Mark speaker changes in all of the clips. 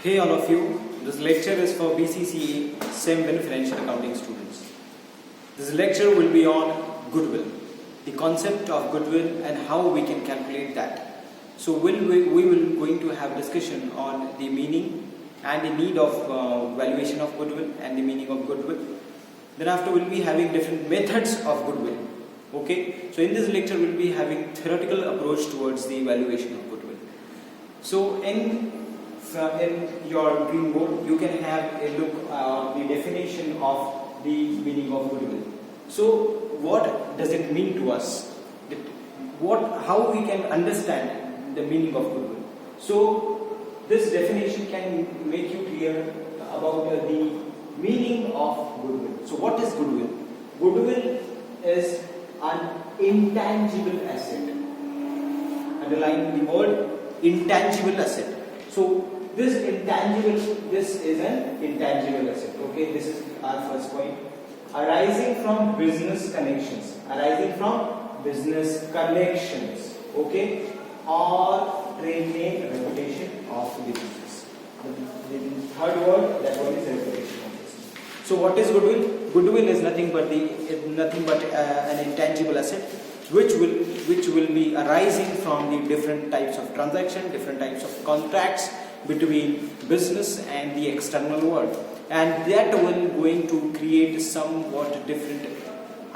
Speaker 1: Hey all of you, this lecture is for BCCA SEM Win Financial Accounting students. This lecture will be on goodwill, the concept of goodwill and how we can calculate that. So we will going to have discussion on the meaning and the need of valuation of goodwill and the meaning of goodwill. Then after we'll be having different methods of goodwill. Okay, so in this lecture we'll be having theoretical approach towards the valuation of goodwill. So in your green board, you can have a look at the definition of the meaning of goodwill. So, what does it mean to us? How we can understand the meaning of goodwill? So, this definition can make you clear about the meaning of goodwill. So, what is goodwill? Goodwill is an intangible asset. Underline the word intangible asset. So, this is an intangible asset. Okay, this is our first point. Arising from business connections. Okay, or trade reputation of the business. The third word, that one is reputation of business. So, what is goodwill? Goodwill is nothing but an intangible asset, which will be arising from the different types of transaction, different types of contracts between business and the external world, and that will going to create somewhat different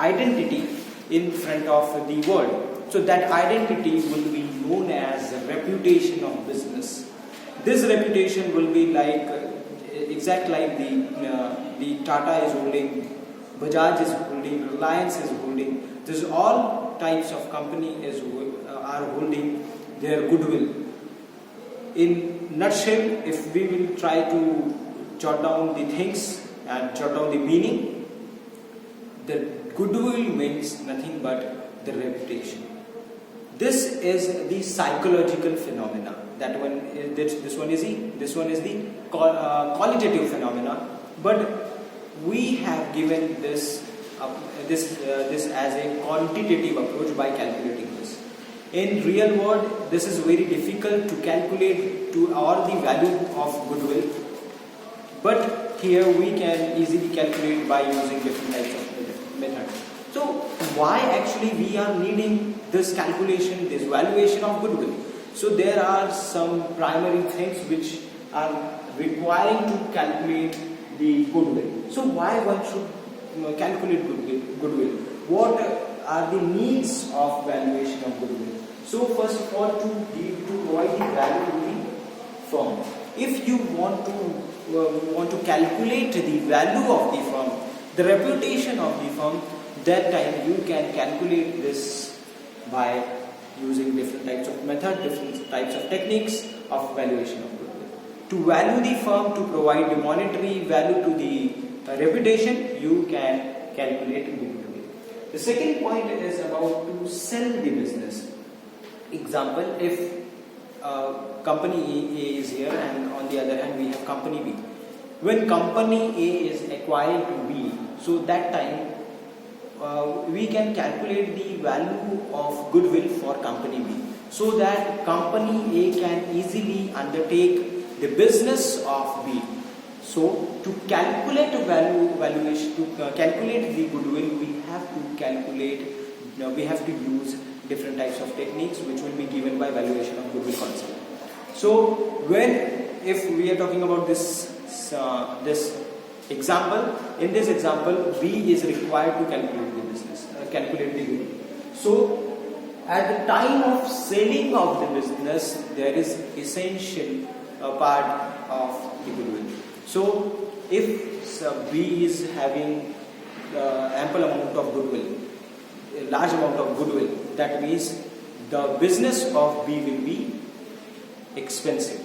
Speaker 1: identity in front of the world. So that identity will be known as reputation of business. This reputation will be like exact like the Tata is holding, Bajaj is holding, Reliance is holding. This all types of company are holding their goodwill. In nutshell, if we will try to jot down the things and jot down the meaning, the goodwill means nothing but the reputation. This is the psychological phenomena. That one is this one is the qualitative phenomena. But we have given this as a quantitative approach by calculating this. In real world, this is very difficult to calculate to or the value of goodwill. But here we can easily calculate by using different types of methods. So why actually we are needing this calculation, this valuation of goodwill? So there are some primary things which are requiring to calculate the goodwill. So why one should calculate goodwill? What are the needs of valuation of goodwill? So first of all, to provide the value to the firm. If you want to calculate the value of the firm, the reputation of the firm, that time you can calculate this by using different types of method, different types of techniques of valuation of goodwill. To value the firm, to provide the monetary value to the reputation, you can calculate the goodwill. The second point is about to sell the business. Example, if company A is here and on the other hand we have company B. When company A is acquiring to B, so that time we can calculate the value of goodwill for company B, so that company A can easily undertake the business of B. So to calculate valuation, to calculate the goodwill, we have to use different types of techniques which will be given by valuation of goodwill concept. So if we are talking about this example, in this example B is required to calculate the goodwill. So at the time of selling of the business, there is essential part of the goodwill. So if B is having ample amount of goodwill, a large amount of goodwill, that means the business of B will be expensive.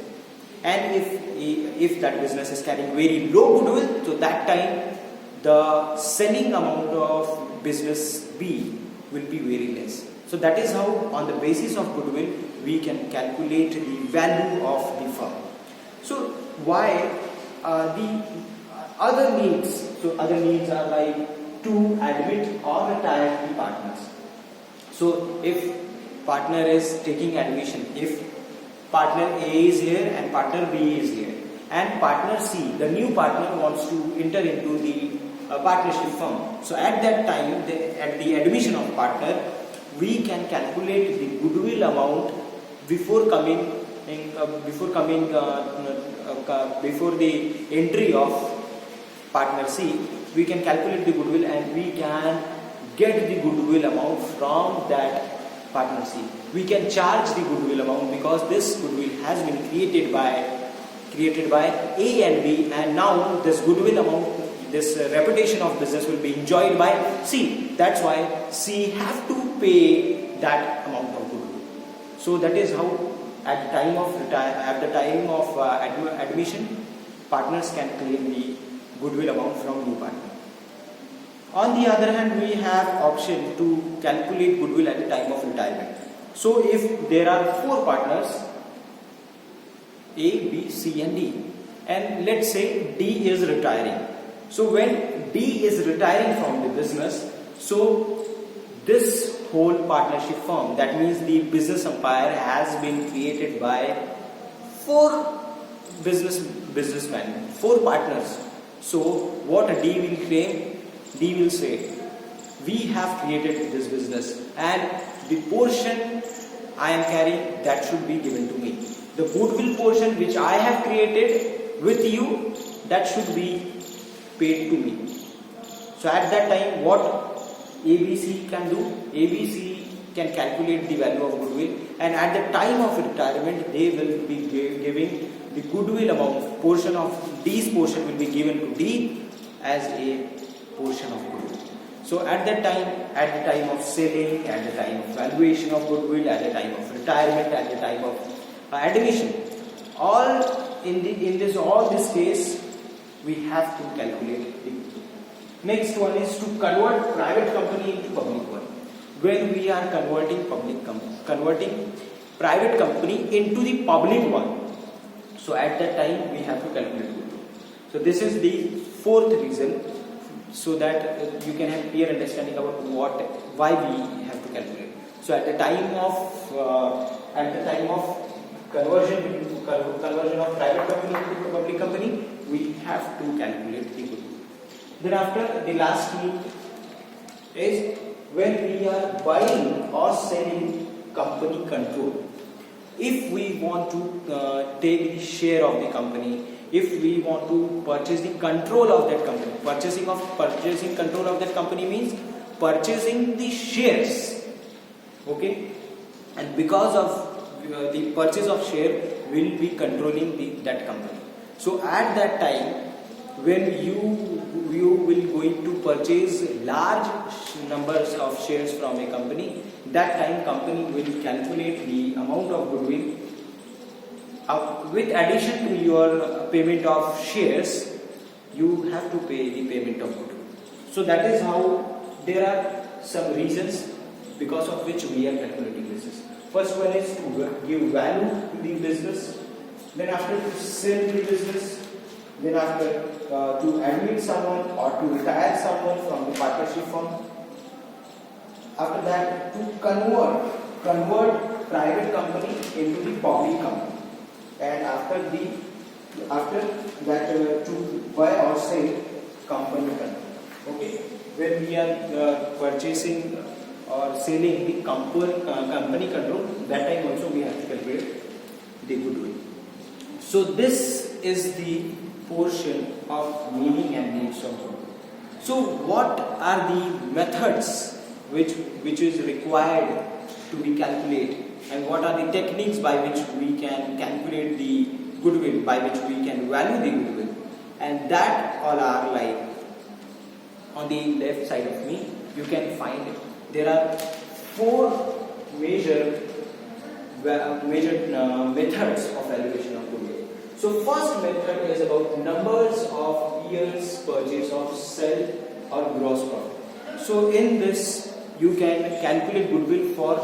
Speaker 1: And if that business is carrying very low goodwill, so that time the selling amount of business B will be very less. So that is how on the basis of goodwill we can calculate the value of the firm. So why the other needs? So other needs are like to admit or retire the partners. So if partner is taking admission, if partner A is here and partner B is here, and partner C, the new partner, wants to enter into the partnership firm. So at that time, at the admission of partner, we can calculate the goodwill amount before the entry of partner C. We can calculate the goodwill and we can get the goodwill amount from that partner C. We can charge the goodwill amount because this goodwill has been created by A and B, and now this goodwill amount, this reputation of business will be enjoyed by C. That's why C have to pay that amount of goodwill. So that is how at the time of admission, partners can claim the goodwill amount from new partner. On the other hand, we have option to calculate goodwill at the time of retirement. So if there are 4 partners, A, B, C and D, and let's say D is retiring. So when D is retiring from the business, so this whole partnership firm, that means the business empire, has been created by 4 businessmen, 4 partners. So what D will claim? D will say, we have created this business and the portion I am carrying, that should be given to me. The goodwill portion which I have created with you, that should be paid to me. So at that time, what ABC can do? ABC can calculate the value of goodwill, and at the time of retirement, they will be giving the goodwill amount, portion of D's portion will be given to D as a portion of goodwill. So at that time, at the time of selling, at the time of valuation of goodwill, at the time of retirement, at the time of admission, all this case, we have to calculate the goodwill. Next one is to convert private company into public one. When we are converting private company into the public one, so at that time we have to calculate goodwill. So this is the 4th reason, so that you can have clear understanding about why we have to calculate. So at the time of conversion of private company into public company, we have to calculate the goodwill. Then after, the last need is when we are buying or selling company control. If we want to take the share of the company, if we want to purchase the control of that company, purchasing control of that company means purchasing the shares, okay, and because of the purchase of share, will be controlling that company. So at that time, when you will going to purchase large numbers of shares from a company, that time company will calculate the amount of goodwill with addition to your payment of shares. You have to pay the payment of goodwill. So that is how there are some reasons because of which we are calculating business. First one is to give value to the business, then after to sell the business, then after to admit someone or to retire someone from the partnership firm. After that, to convert private company into the public company, and after that to buy or sell company control. Okay, when we are purchasing or selling the company control, that time also we have to calculate the goodwill. So this is the portion of meaning and needs of goodwill. So what are the methods which is required to be calculated, and what are the techniques by which we can calculate the goodwill, by which we can value the goodwill? And that all are like on the left side of me, you can find it. There are 4 major methods of valuation of goodwill. So first method is about numbers of years purchase of sale or gross profit. So in this, you can calculate goodwill for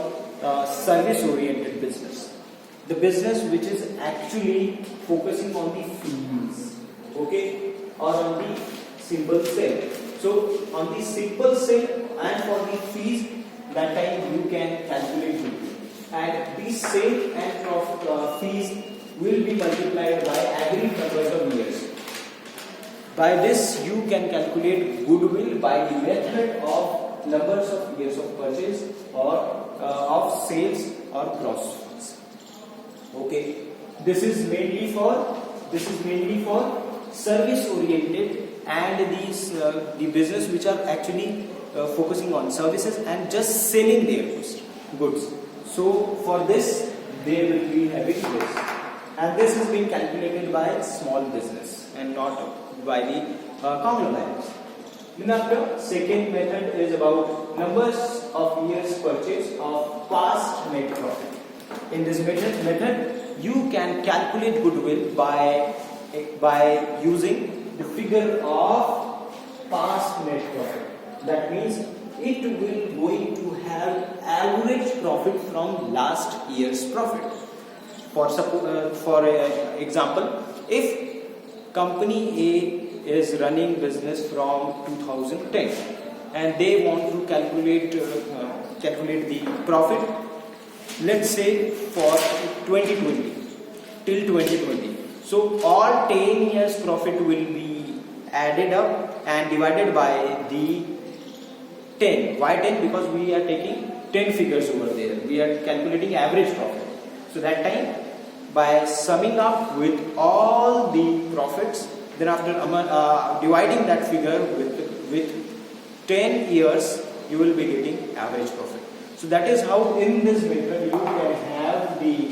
Speaker 1: service oriented business, the business which is actually focusing on the fees, okay, or on the simple sale. So on the simple sale and for the fees, that time you can calculate goodwill, and the sale and fees will be multiplied by agreed numbers of By this you can calculate goodwill by the method of numbers of years of purchase or of sales or gross funds. Okay, this is mainly for service oriented and these the business which are actually focusing on services and just selling their goods. So for this they will be having this, and this is being calculated by small business and not by the conglomerates. Then after, second method is about numbers of years purchase of past net profit. In this method you can calculate goodwill by using the figure of past net profit. That means it will going to have average profit from last year's profit. For example, if company A is running business from 2010 and they want to calculate the profit, let's say for 2020 till 2020. So all 10 years profit will be added up and divided by the 10. Why 10? Because we are taking 10 figures over there. We are calculating average profit. So that time, by summing up with all the profits, then after dividing that figure with 10 years, you will be getting average profit. So that is how in this method you can have the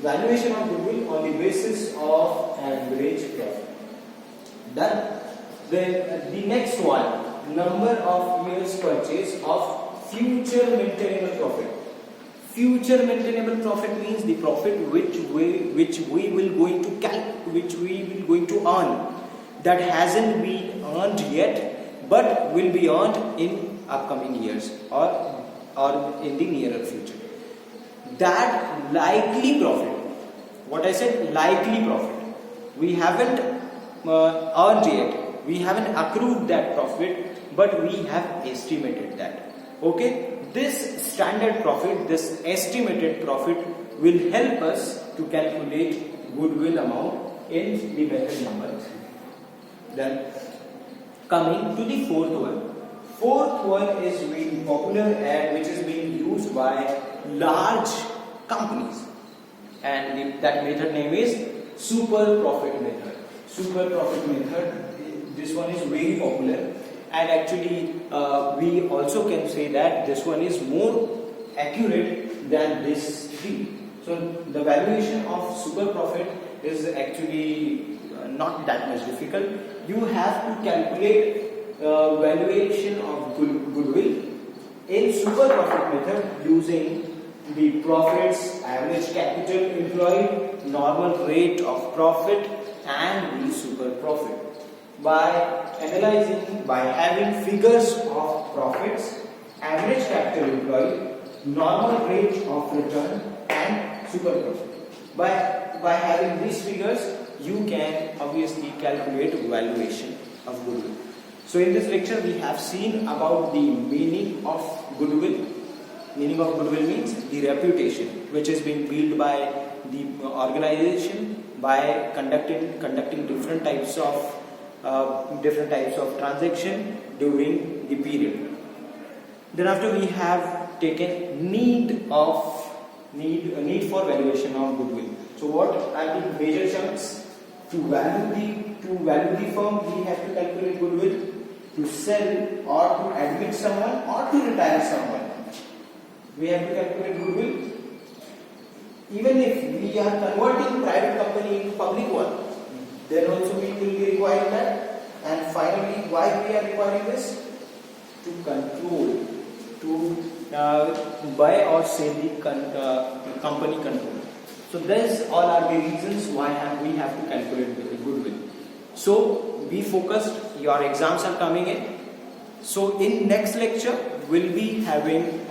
Speaker 1: valuation of goodwill on the basis of average profit. Done. Then the next one, number of years purchase of future maintainable profit. Future maintainable profit means the profit which we will going to earn that hasn't been earned yet but will be earned in upcoming years or in the nearer future. That likely profit, what I said, likely profit, we haven't earned yet, we haven't accrued that profit, but we have estimated that. Okay. This standard profit, this estimated profit will help us to calculate goodwill amount in the method number 3. Then coming to the fourth one. Fourth one is very popular and which is being used by large companies, and that method name is super profit method. Super profit method, this one is very popular. And actually, we also can say that this one is more accurate than this three. So the valuation of super profit is actually not that much difficult. You have to calculate valuation of goodwill in super profit method using the profits, average capital employed, normal rate of profit, and the super profit. By analyzing, by having figures of profits, average capital employed, normal rate of return, and super profit. By having these figures, you can obviously calculate valuation of goodwill. So in this lecture, we have seen about the meaning of goodwill. Meaning of goodwill means the reputation which is being built by the organization by conducting different types of transaction during the period. Then after we have taken need for valuation of goodwill. So what are the major chunks? To value the firm, we have to calculate goodwill. To sell or to admit someone or to retire someone, we have to calculate goodwill. Even if we are converting private company into public one, then also we will be requiring that. And finally, why we are requiring this? To control, to buy or sell the company control. So these all are the reasons why we have to calculate the goodwill. So be focused, your exams are coming in. So in next lecture, we'll be having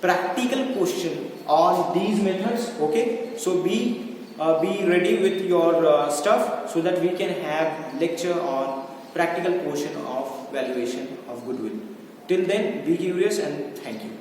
Speaker 1: practical question on these methods. Okay, so be ready with your stuff so that we can have lecture on practical portion of valuation of goodwill. Till then, be curious and thank you.